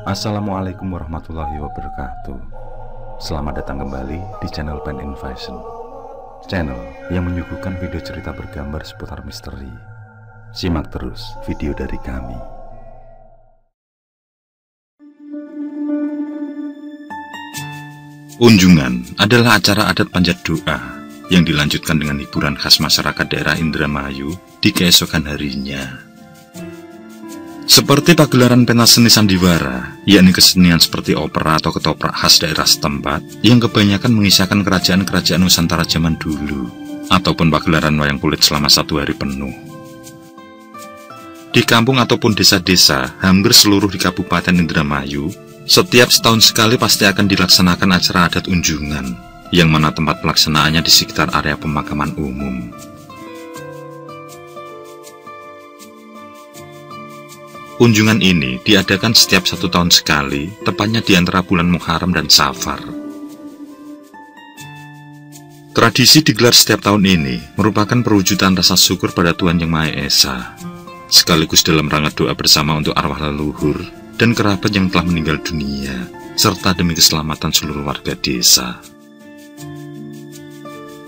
Assalamualaikum warahmatullahi wabarakatuh. Selamat datang kembali di channel Pen Invasion, channel yang menyuguhkan video cerita bergambar seputar misteri. Simak terus video dari kami. Unjungan adalah acara adat panjat doa yang dilanjutkan dengan hiburan khas masyarakat daerah Indramayu di keesokan harinya. Seperti pagelaran pentas seni sandiwara, yakni kesenian seperti opera atau ketoprak khas daerah setempat yang kebanyakan mengisahkan kerajaan-kerajaan Nusantara zaman dulu, ataupun pagelaran wayang kulit selama 1 hari penuh. Di kampung ataupun desa-desa, hampir seluruh di Kabupaten Indramayu, setiap setahun sekali pasti akan dilaksanakan acara adat unjungan, yang mana tempat pelaksanaannya di sekitar area pemakaman umum. Unjungan ini diadakan setiap 1 tahun sekali, tepatnya di antara bulan Muharram dan Safar. Tradisi digelar setiap tahun ini merupakan perwujudan rasa syukur pada Tuhan Yang Maha Esa, sekaligus dalam rangka doa bersama untuk arwah leluhur dan kerabat yang telah meninggal dunia, serta demi keselamatan seluruh warga desa.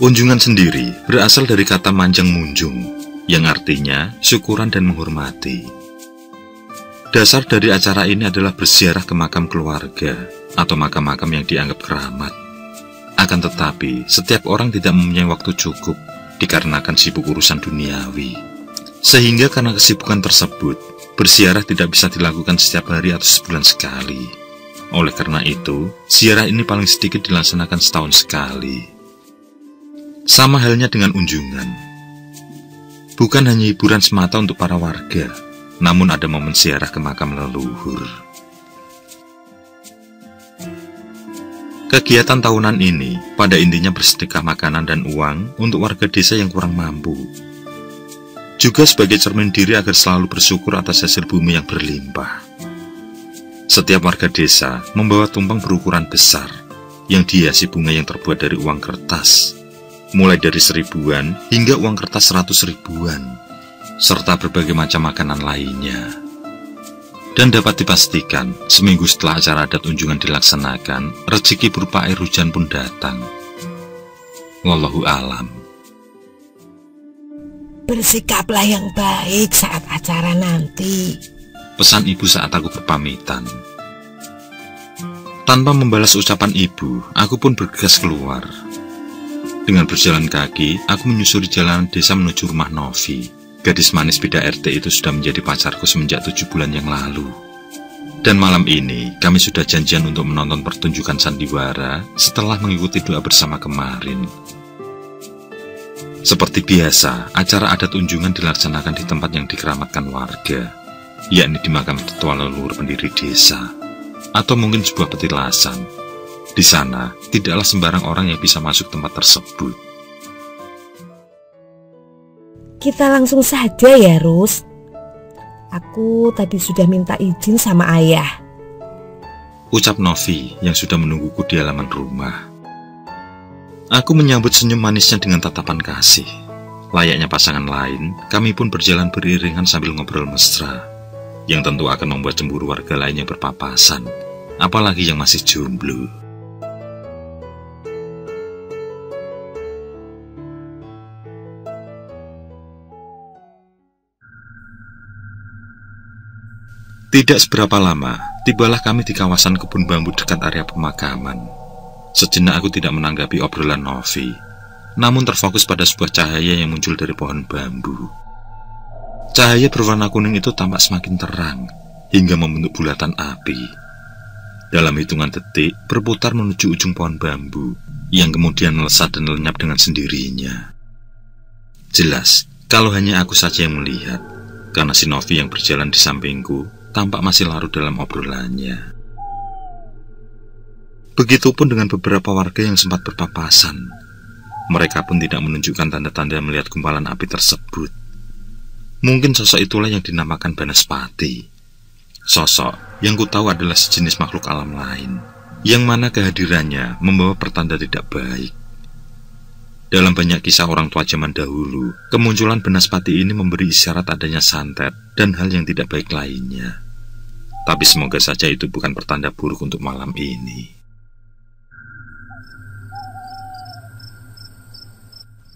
Unjungan sendiri berasal dari kata manjang munjung, yang artinya syukuran dan menghormati. Dasar dari acara ini adalah berziarah ke makam keluarga atau makam-makam yang dianggap keramat. Akan tetapi, setiap orang tidak mempunyai waktu cukup dikarenakan sibuk urusan duniawi. Sehingga karena kesibukan tersebut, berziarah tidak bisa dilakukan setiap hari atau sebulan sekali. Oleh karena itu, ziarah ini paling sedikit dilaksanakan setahun sekali. Sama halnya dengan unjungan. Bukan hanya hiburan semata untuk para warga, namun ada momen ziarah ke makam leluhur. Kegiatan tahunan ini pada intinya bersedekah makanan dan uang untuk warga desa yang kurang mampu. Juga sebagai cermin diri agar selalu bersyukur atas hasil bumi yang berlimpah. Setiap warga desa membawa tumpeng berukuran besar yang dihiasi bunga yang terbuat dari uang kertas, mulai dari 1000-an hingga uang kertas 100 ribuan, serta berbagai macam makanan lainnya. Dan dapat dipastikan, seminggu setelah acara adat unjungan dilaksanakan, rezeki berupa air hujan pun datang. Wallahu alam. Bersikaplah yang baik saat acara nanti, pesan ibu saat aku berpamitan. Tanpa membalas ucapan ibu, aku pun bergegas keluar. Dengan berjalan kaki, aku menyusuri jalanan desa menuju rumah Novi. Gadis manis beda RT itu sudah menjadi pacarku semenjak 7 bulan yang lalu. Dan malam ini, kami sudah janjian untuk menonton pertunjukan sandiwara setelah mengikuti doa bersama kemarin. Seperti biasa, acara adat unjungan dilaksanakan di tempat yang dikeramatkan warga, yakni di makam tetua leluhur pendiri desa, atau mungkin sebuah petilasan. Di sana, tidaklah sembarang orang yang bisa masuk tempat tersebut. kita langsung saja ya, Rus. Aku tadi sudah minta izin sama ayah, ucap Novi yang sudah menungguku di halaman rumah. Aku menyambut senyum manisnya dengan tatapan kasih. Layaknya pasangan lain, kami pun berjalan beriringan sambil ngobrol mesra, yang tentu akan membuat cemburu warga lain yang berpapasan, apalagi yang masih jomblo. Tidak seberapa lama, tibalah kami di kawasan kebun bambu dekat area pemakaman. Sejenak aku tidak menanggapi obrolan Novi, namun terfokus pada sebuah cahaya yang muncul dari pohon bambu. Cahaya berwarna kuning itu tampak semakin terang, hingga membentuk bulatan api. Dalam hitungan detik, berputar menuju ujung pohon bambu, yang kemudian melesat dan lenyap dengan sendirinya. Jelas, kalau hanya aku saja yang melihat, karena si Novi yang berjalan di sampingku tampak masih larut dalam obrolannya. Begitupun dengan beberapa warga yang sempat berpapasan. Mereka pun tidak menunjukkan tanda-tanda melihat gumpalan api tersebut. Mungkin sosok itulah yang dinamakan Banaspati. Sosok yang ku tahu adalah sejenis makhluk alam lain, yang mana kehadirannya membawa pertanda tidak baik. Dalam banyak kisah orang tua zaman dahulu, kemunculan Banaspati ini memberi isyarat adanya santet dan hal yang tidak baik lainnya. Tapi semoga saja itu bukan pertanda buruk untuk malam ini.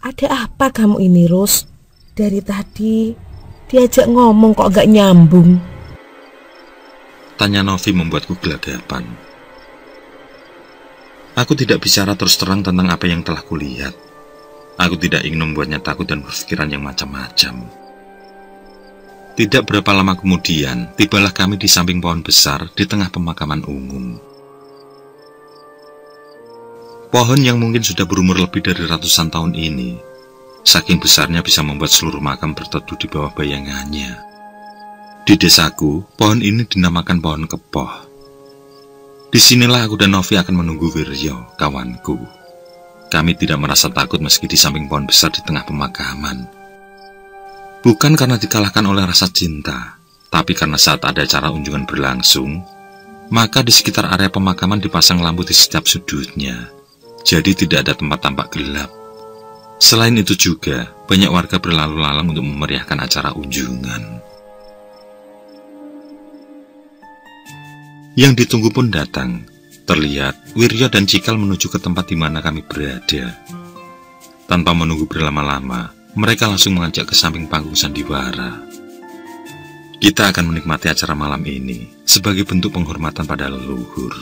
Ada apa kamu ini, Rus? Dari tadi diajak ngomong kok gak nyambung. Tanya Novi membuatku gelagapan. Aku tidak bicara terus terang tentang apa yang telah kulihat. Aku tidak ingin membuatnya takut dan berpikiran yang macam-macam. Tidak berapa lama kemudian, tibalah kami di samping pohon besar di tengah pemakaman umum. Pohon yang mungkin sudah berumur lebih dari ratusan tahun ini, saking besarnya bisa membuat seluruh makam berteduh di bawah bayangannya. Di desaku, pohon ini dinamakan pohon kepoh. Disinilah aku dan Novi akan menunggu Wiryo, kawanku. Kami tidak merasa takut meski di samping pohon besar di tengah pemakaman. Bukan karena dikalahkan oleh rasa cinta, tapi karena saat ada acara unjungan berlangsung, maka di sekitar area pemakaman dipasang lampu di setiap sudutnya. Jadi tidak ada tempat tampak gelap. Selain itu juga, banyak warga berlalu lalang untuk memeriahkan acara unjungan. Yang ditunggu pun datang. Terlihat, Wiryo dan Cikal menuju ke tempat di mana kami berada. Tanpa menunggu berlama-lama, mereka langsung mengajak ke samping panggung sandiwara. Kita akan menikmati acara malam ini sebagai bentuk penghormatan pada leluhur.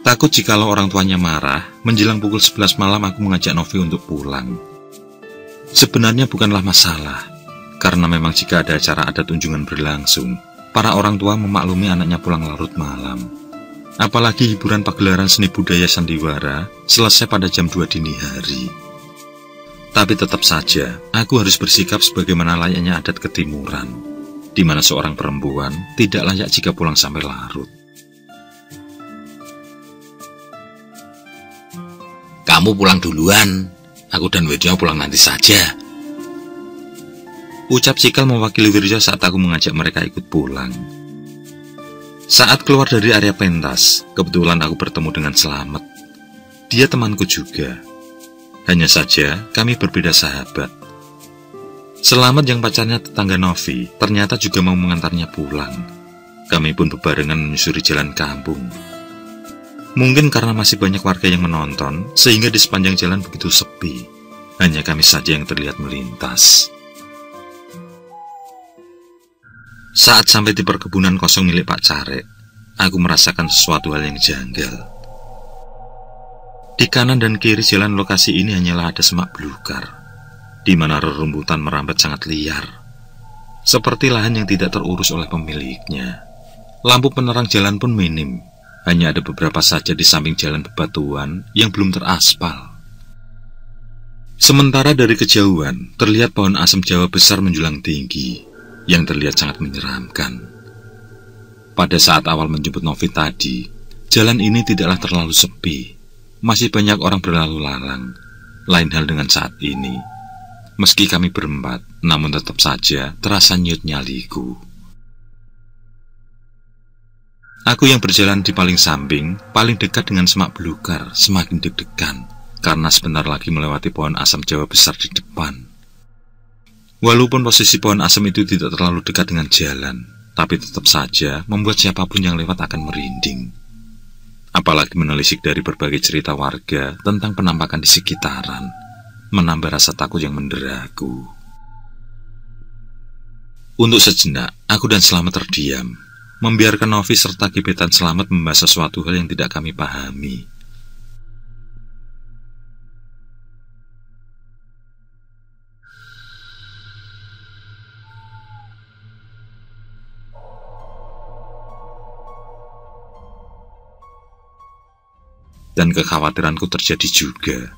Takut jikalau orang tuanya marah, menjelang pukul 11 malam aku mengajak Novi untuk pulang. Sebenarnya bukanlah masalah, karena memang jika ada acara adat unjungan berlangsung, para orang tua memaklumi anaknya pulang larut malam. Apalagi hiburan pagelaran seni budaya sandiwara selesai pada jam 2 dini hari. Tapi tetap saja, aku harus bersikap sebagaimana layaknya adat ketimuran, di mana seorang perempuan tidak layak jika pulang sampai larut. Kamu pulang duluan, aku dan Wiryo pulang nanti saja. Ucap Cikal mewakili Wiryo saat aku mengajak mereka ikut pulang. Saat keluar dari area pentas, kebetulan aku bertemu dengan Slamet. Dia temanku juga. Hanya saja, kami berbeda sahabat. Slamet yang pacarnya tetangga Novi, ternyata juga mau mengantarnya pulang. Kami pun bebarengan menyusuri jalan kampung. Mungkin karena masih banyak warga yang menonton, sehingga di sepanjang jalan begitu sepi. Hanya kami saja yang terlihat melintas. Saat sampai di perkebunan kosong milik Pak Carek, aku merasakan sesuatu hal yang janggal. Di kanan dan kiri jalan lokasi ini hanyalah ada semak belukar, di mana rerumputan merambat sangat liar, seperti lahan yang tidak terurus oleh pemiliknya. Lampu penerang jalan pun minim, hanya ada beberapa saja di samping jalan bebatuan yang belum teraspal. Sementara dari kejauhan, terlihat pohon asem Jawa besar menjulang tinggi, yang terlihat sangat menyeramkan. Pada saat awal menjemput Novi tadi, jalan ini tidaklah terlalu sepi. Masih banyak orang berlalu lalang. Lain hal dengan saat ini. Meski kami berempat, namun tetap saja terasa nyut nyaliku. Aku yang berjalan di paling samping, paling dekat dengan semak belukar, semakin deg-degan, karena sebentar lagi melewati pohon asam Jawa besar di depan. Walaupun posisi pohon asam itu tidak terlalu dekat dengan jalan, tapi tetap saja membuat siapapun yang lewat akan merinding. Apalagi menelisik dari berbagai cerita warga tentang penampakan di sekitaran, menambah rasa takut yang menderaku. Untuk sejenak, aku dan Slamet terdiam, membiarkan Novi serta gebetan Slamet membahas sesuatu hal yang tidak kami pahami. Dan kekhawatiranku terjadi juga.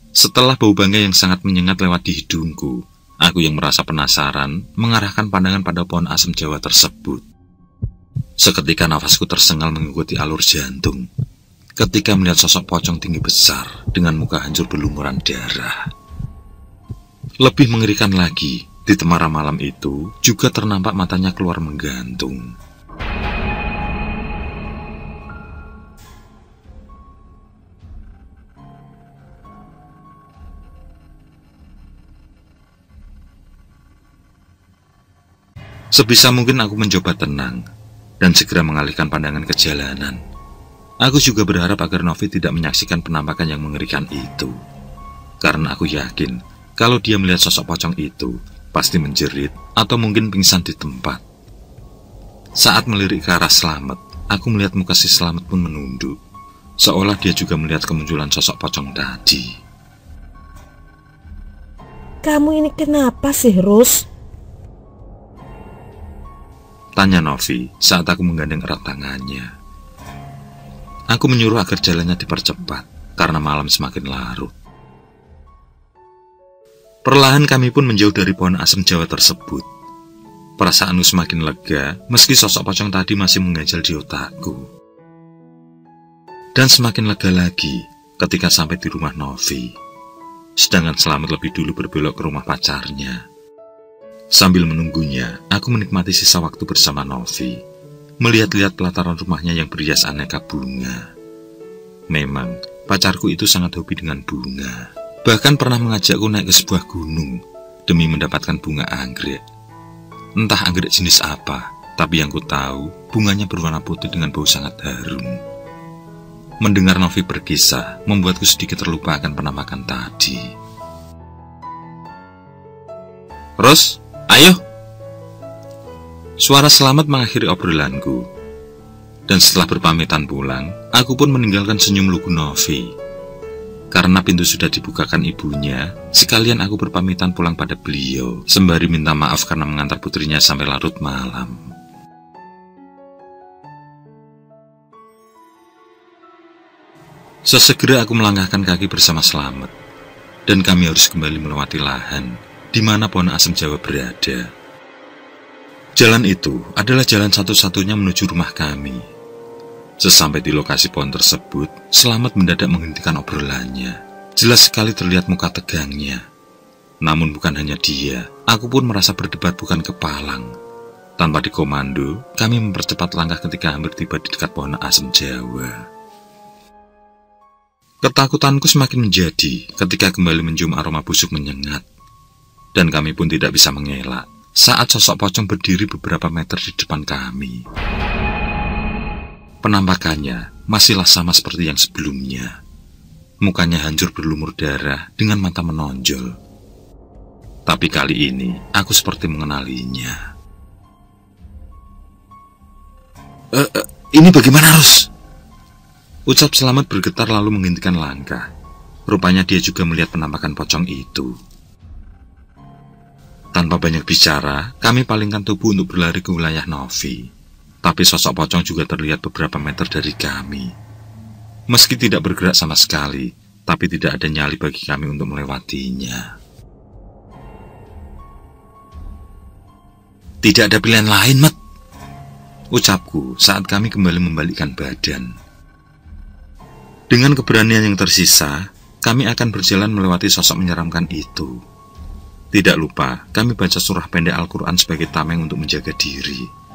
Setelah bau bangga yang sangat menyengat lewat di hidungku, aku yang merasa penasaran mengarahkan pandangan pada pohon asam Jawa tersebut. Seketika nafasku tersengal mengikuti alur jantung, ketika melihat sosok pocong tinggi besar dengan muka hancur berlumuran darah. Lebih mengerikan lagi, di temaram malam itu juga ternampak matanya keluar menggantung. Sebisa mungkin aku mencoba tenang dan segera mengalihkan pandangan ke jalanan. Aku juga berharap agar Novi tidak menyaksikan penampakan yang mengerikan itu. Karena aku yakin kalau dia melihat sosok pocong itu, pasti menjerit atau mungkin pingsan di tempat. Saat melirik ke arah Slamet, aku melihat muka si Slamet pun menunduk, seolah dia juga melihat kemunculan sosok pocong tadi. Kamu ini kenapa sih, Rus? Tanya Novi saat aku menggandeng erat tangannya. Aku menyuruh agar jalannya dipercepat karena malam semakin larut. Perlahan kami pun menjauh dari pohon asem Jawa tersebut. Perasaanku semakin lega meski sosok pocong tadi masih mengganjal di otakku. Dan semakin lega lagi ketika sampai di rumah Novi. Sedangkan Slamet lebih dulu berbelok ke rumah pacarnya. Sambil menunggunya, aku menikmati sisa waktu bersama Novi, melihat-lihat pelataran rumahnya yang berhias aneka bunga. Memang, pacarku itu sangat hobi dengan bunga. Bahkan pernah mengajakku naik ke sebuah gunung demi mendapatkan bunga anggrek. Entah anggrek jenis apa, tapi yang ku tahu, bunganya berwarna putih dengan bau sangat harum. Mendengar Novi berkisah, membuatku sedikit terlupa akan penampakan tadi. Ros, ayo! Suara Slamet mengakhiri obrolanku. Dan setelah berpamitan pulang, aku pun meninggalkan senyum lugu Novi. Karena pintu sudah dibukakan ibunya, sekalian aku berpamitan pulang pada beliau, sembari minta maaf karena mengantar putrinya sampai larut malam. Sesegera aku melangkahkan kaki bersama Slamet, dan kami harus kembali melewati lahan di mana pohon asem Jawa berada. Jalan itu adalah jalan satu-satunya menuju rumah kami. Sesampai di lokasi pohon tersebut, Slamet mendadak menghentikan obrolannya. Jelas sekali terlihat muka tegangnya. Namun bukan hanya dia, aku pun merasa berdebat bukan kepalang. Tanpa dikomando, kami mempercepat langkah ketika hampir tiba di dekat pohon asem Jawa. Ketakutanku semakin menjadi ketika kembali mencium aroma busuk menyengat. Dan kami pun tidak bisa mengelak saat sosok pocong berdiri beberapa meter di depan kami. Penampakannya masihlah sama seperti yang sebelumnya. Mukanya hancur berlumur darah dengan mata menonjol. Tapi kali ini aku seperti mengenalinya. Ini bagaimana, Ros? Ucap Slamet bergetar lalu menghentikan langkah. Rupanya dia juga melihat penampakan pocong itu. Tanpa banyak bicara, kami palingkan tubuh untuk berlari ke wilayah Novi. Tapi sosok pocong juga terlihat beberapa meter dari kami. Meski tidak bergerak sama sekali, tapi tidak ada nyali bagi kami untuk melewatinya. Tidak ada pilihan lain, Mat, ucapku saat kami kembali membalikkan badan. Dengan keberanian yang tersisa, kami akan berjalan melewati sosok menyeramkan itu. Tidak lupa, kami baca surah pendek Al-Quran sebagai tameng untuk menjaga diri.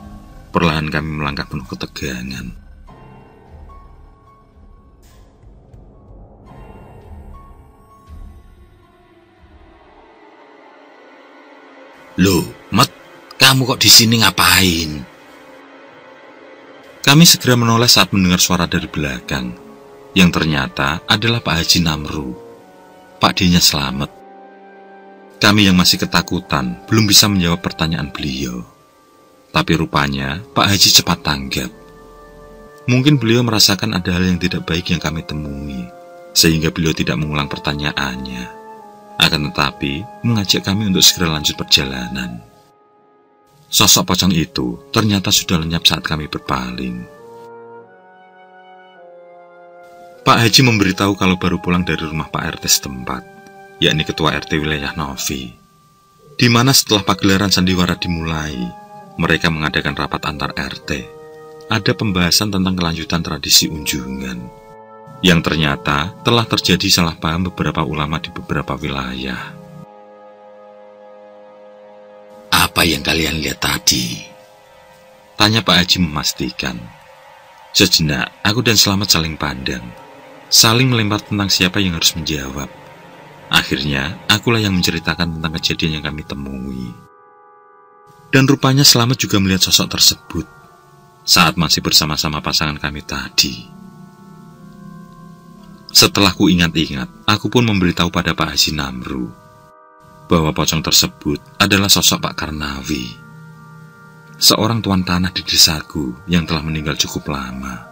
Perlahan kami melangkah penuh ketegangan. Loh, Mat, kamu kok di sini ngapain? Kami segera menoleh saat mendengar suara dari belakang, yang ternyata adalah Pak Haji Namru, Pak D-nya Slamet. Kami yang masih ketakutan belum bisa menjawab pertanyaan beliau. Tapi rupanya Pak Haji cepat tanggap. Mungkin beliau merasakan ada hal yang tidak baik yang kami temui, sehingga beliau tidak mengulang pertanyaannya. Akan tetapi mengajak kami untuk segera lanjut perjalanan. Sosok pocong itu ternyata sudah lenyap saat kami berpaling. Pak Haji memberitahu kalau baru pulang dari rumah Pak RT setempat, yakni Ketua RT wilayah Novi, di mana setelah pagelaran sandiwara dimulai, mereka mengadakan rapat antar RT. Ada pembahasan tentang kelanjutan tradisi unjungan, yang ternyata telah terjadi salah paham beberapa ulama di beberapa wilayah. Apa yang kalian lihat tadi? Tanya Pak Haji memastikan. Sejenak, aku dan Slamet saling pandang, saling melempar tentang siapa yang harus menjawab. Akhirnya, akulah yang menceritakan tentang kejadian yang kami temui. Dan rupanya Slamet juga melihat sosok tersebut saat masih bersama-sama pasangan kami tadi. Setelah ku ingat-ingat, aku pun memberitahu pada Pak Haji Namru bahwa pocong tersebut adalah sosok Pak Karnawi, seorang tuan tanah di desaku yang telah meninggal cukup lama.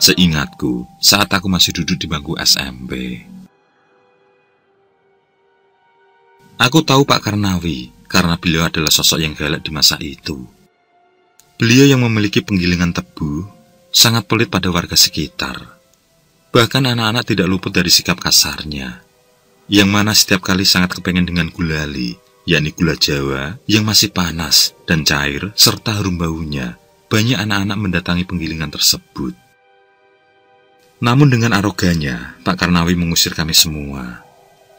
Seingatku, saat aku masih duduk di bangku SMP. Aku tahu Pak Karnawi karena beliau adalah sosok yang galak di masa itu. Beliau yang memiliki penggilingan tebu sangat pelit pada warga sekitar. Bahkan anak-anak tidak luput dari sikap kasarnya, yang mana setiap kali sangat kepengen dengan gulali, yakni gula Jawa yang masih panas dan cair serta harum baunya. Banyak anak-anak mendatangi penggilingan tersebut. Namun dengan arogannya, Pak Karnawi mengusir kami semua.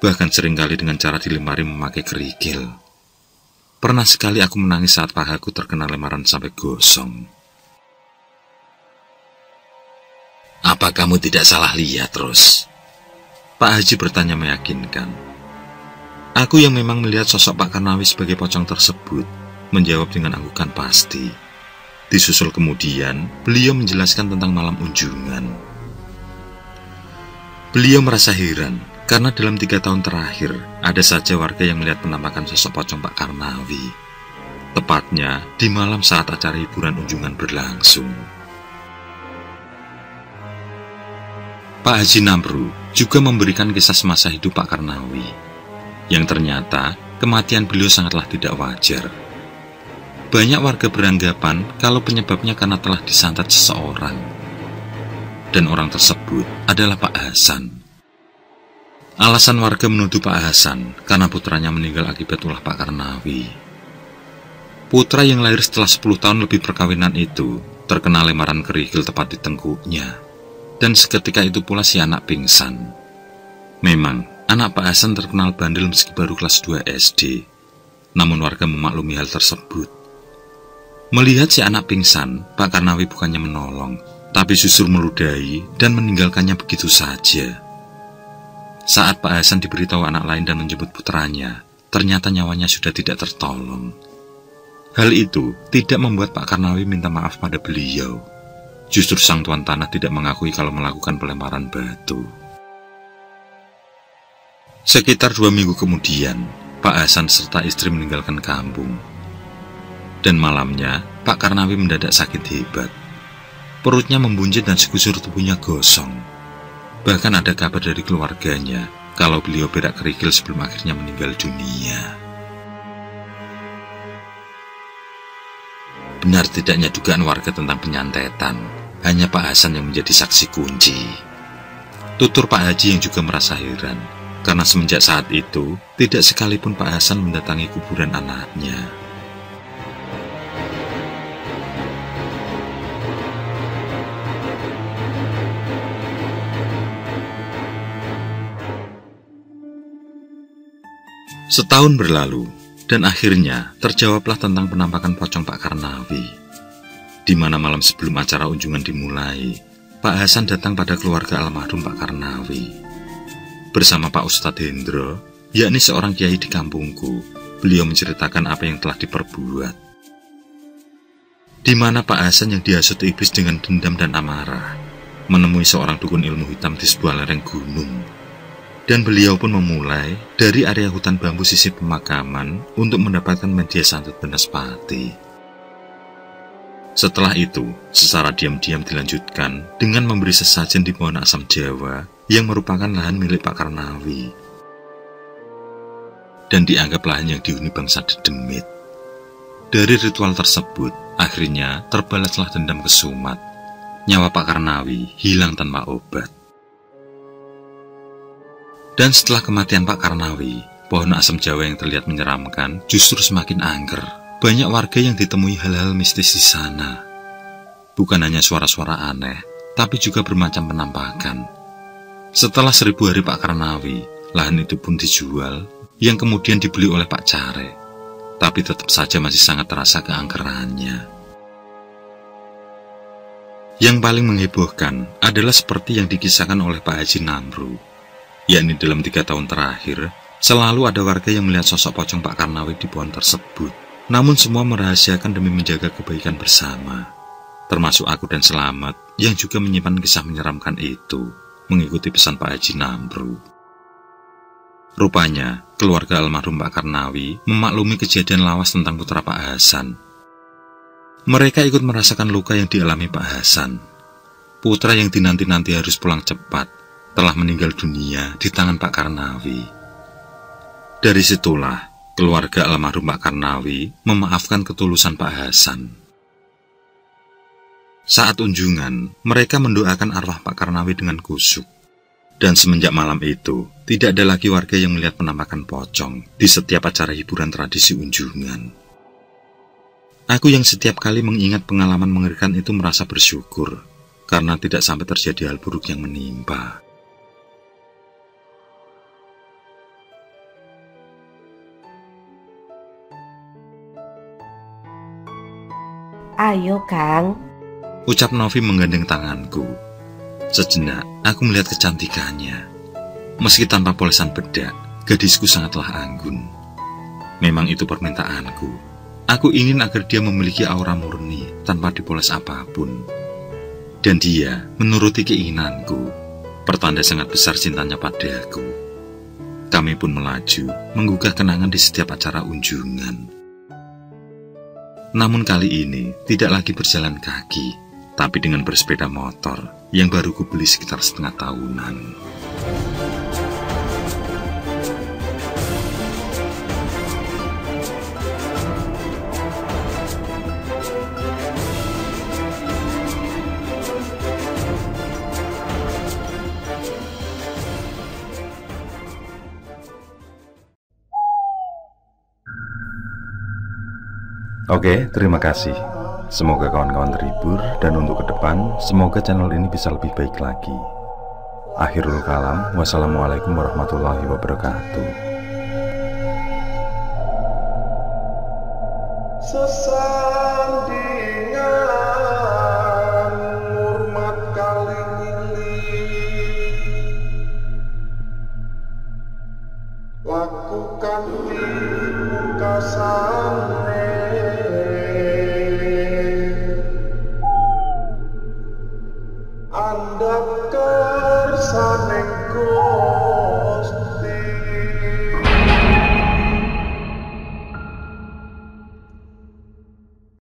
Bahkan seringkali dengan cara dilempari memakai kerikil. Pernah sekali aku menangis saat pahaku terkena lemaran sampai gosong. Apa kamu tidak salah lihat, Ros? Pak Haji bertanya meyakinkan. Aku yang memang melihat sosok Pak Karnawi sebagai pocong tersebut menjawab dengan anggukan pasti. Disusul kemudian, beliau menjelaskan tentang malam unjungan. Beliau merasa heran karena dalam 3 tahun terakhir ada saja warga yang melihat penampakan sosok pocong Pak Karnawi. Tepatnya di malam saat acara hiburan unjungan berlangsung. Pak Haji Namru juga memberikan kisah semasa hidup Pak Karnawi, yang ternyata kematian beliau sangatlah tidak wajar. Banyak warga beranggapan kalau penyebabnya karena telah disantet seseorang, dan orang tersebut adalah Pak Hasan. Alasan warga menuduh Pak Hasan karena putranya meninggal akibat ulah Pak Karnawi. Putra yang lahir setelah 10 tahun lebih perkawinan itu terkena lemaran kerikil tepat di tengkuknya. Dan seketika itu pula si anak pingsan. Memang, anak Pak Hasan terkenal bandel meski baru kelas 2 SD. Namun warga memaklumi hal tersebut. Melihat si anak pingsan, Pak Karnawi bukannya menolong, tapi justru meludahi dan meninggalkannya begitu saja. Saat Pak Hasan diberitahu anak lain dan menjemput putranya, ternyata nyawanya sudah tidak tertolong. Hal itu tidak membuat Pak Karnawi minta maaf pada beliau. Justru sang tuan tanah tidak mengakui kalau melakukan pelemparan batu. Sekitar 2 minggu kemudian, Pak Hasan serta istri meninggalkan kampung. Dan malamnya, Pak Karnawi mendadak sakit hebat. Perutnya membuncit dan sekujur tubuhnya gosong. Bahkan ada kabar dari keluarganya kalau beliau berak kerikil sebelum akhirnya meninggal dunia. Benar tidaknya dugaan warga tentang penyantetan, hanya Pak Hasan yang menjadi saksi kunci. Tutur Pak Haji yang juga merasa heran, karena semenjak saat itu, tidak sekalipun Pak Hasan mendatangi kuburan anaknya. Setahun berlalu, dan akhirnya terjawablah tentang penampakan pocong Pak Karnawi. Di mana malam sebelum acara unjungan dimulai, Pak Hasan datang pada keluarga almarhum Pak Karnawi. Bersama Pak Ustadz Hendro, yakni seorang kiai di kampungku, beliau menceritakan apa yang telah diperbuat. Di mana Pak Hasan yang dihasut iblis dengan dendam dan amarah, menemui seorang dukun ilmu hitam di sebuah lereng gunung. Dan beliau pun memulai dari area hutan bambu sisi pemakaman untuk mendapatkan media santet Banaspati. Setelah itu, secara diam-diam dilanjutkan dengan memberi sesajen di pohon asam Jawa yang merupakan lahan milik Pak Karnawi. Dan dianggap lahan yang dihuni bangsa Dedemit. Dari ritual tersebut, akhirnya terbalaslah dendam kesumat. Nyawa Pak Karnawi hilang tanpa obat. Dan setelah kematian Pak Karnawi, pohon asam Jawa yang terlihat menyeramkan justru semakin angker. Banyak warga yang ditemui hal-hal mistis di sana. Bukan hanya suara-suara aneh, tapi juga bermacam penampakan. Setelah 1000 hari Pak Karnawi, lahan itu pun dijual, yang kemudian dibeli oleh Pak Care. Tapi tetap saja masih sangat terasa keangkerannya. Yang paling menghebohkan adalah seperti yang dikisahkan oleh Pak Haji Namru. Yakni dalam 3 tahun terakhir, selalu ada warga yang melihat sosok pocong Pak Karnawi di pohon tersebut. Namun semua merahasiakan demi menjaga kebaikan bersama, termasuk aku dan Selamat yang juga menyimpan kisah menyeramkan itu, mengikuti pesan Pak Haji Namru. Rupanya, keluarga almarhum Pak Karnawi memaklumi kejadian lawas tentang putra Pak Hasan. Mereka ikut merasakan luka yang dialami Pak Hasan. Putra yang dinanti-nanti harus pulang cepat, telah meninggal dunia di tangan Pak Karnawi. Dari situlah, keluarga almarhum Pak Karnawi memaafkan ketulusan Pak Hasan. Saat unjungan, mereka mendoakan arwah Pak Karnawi dengan khusyuk. Dan semenjak malam itu, tidak ada lagi warga yang melihat penampakan pocong di setiap acara hiburan tradisi unjungan. Aku yang setiap kali mengingat pengalaman mengerikan itu merasa bersyukur, karena tidak sampai terjadi hal buruk yang menimpa. Ayo, Kang. Ucap Novi menggandeng tanganku. Sejenak, aku melihat kecantikannya. Meski tanpa polesan bedak, gadisku sangatlah anggun. Memang itu permintaanku. Aku ingin agar dia memiliki aura murni tanpa dipoles apapun. Dan dia menuruti keinginanku, pertanda sangat besar cintanya padaku. Kami pun melaju, menggugah kenangan di setiap acara unjungan. Namun kali ini tidak lagi berjalan kaki, tapi dengan bersepeda motor yang baru kubeli sekitar setengah tahunan. Oke, terima kasih. Semoga kawan-kawan terhibur dan untuk ke depan, semoga channel ini bisa lebih baik lagi. Akhirul kalam, wassalamualaikum warahmatullahi wabarakatuh.